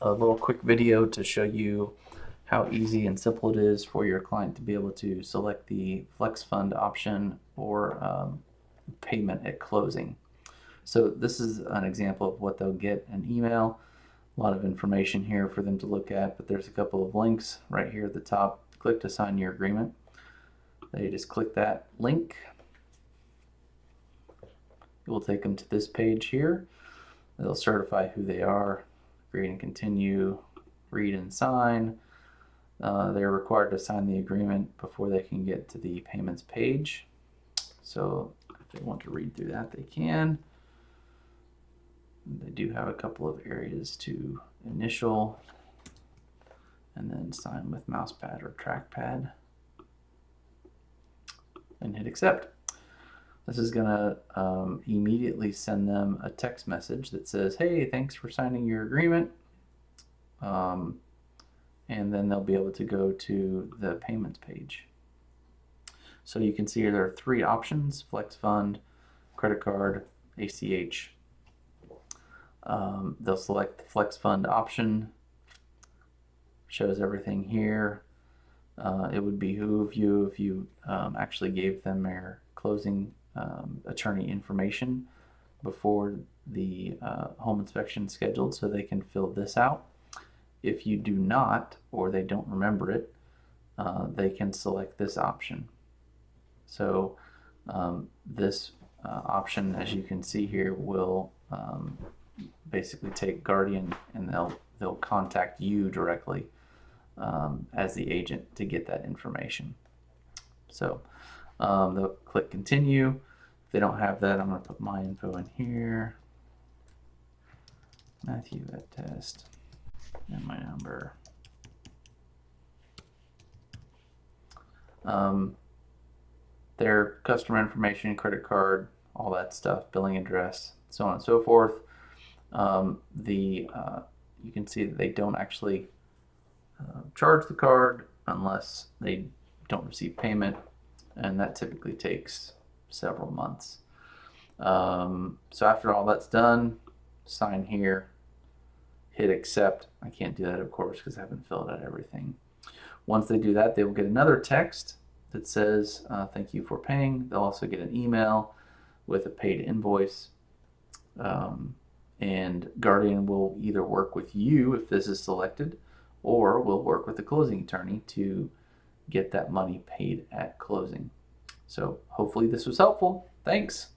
a little quick video to show you how easy and simple it is for your client to be able to select the FlexFund option or payment at closing. So this is an example of what they'll get an email. A lot of information here for them to look at, but there's a couple of links right here at the top. Click to sign your agreement. They just click that link. It will take them to this page here. They'll certify who they are, agree and continue, read and sign. They're required to sign the agreement before they can get to the payments page. So if they want to read through that, they can. They do have a couple of areas to initial and then sign with mousepad or trackpad and hit accept. This is going to immediately send them a text message that says, hey, thanks for signing your agreement. And then they'll be able to go to the payments page. So you can see here there are three options: FlexFund, credit card, ACH. They'll select the FlexFund option. Shows everything here. It would behoove you if you actually gave them their closing attorney information before the home inspection scheduled, so they can fill this out. If you do not, or they don't remember it, they can select this option. So this option, as you can see here, will basically take Guardian, and they'll contact you directly as the agent to get that information. So they'll click continue. If they don't have that, I'm going to put my info in here. Matthew at test and my number. Their customer information, credit card, all that stuff, billing address, so on and so forth. You can see that they don't actually charge the card unless they don't receive payment, and that typically takes several months. So after all that's done, sign here, hit accept. I can't do that, of course, because I haven't filled out everything. Once they do that, they will get another text that says thank you for paying. They'll also get an email with a paid invoice. And Guardian will either work with you if this is selected, or will work with the closing attorney to get that money paid at closing. So hopefully this was helpful. Thanks.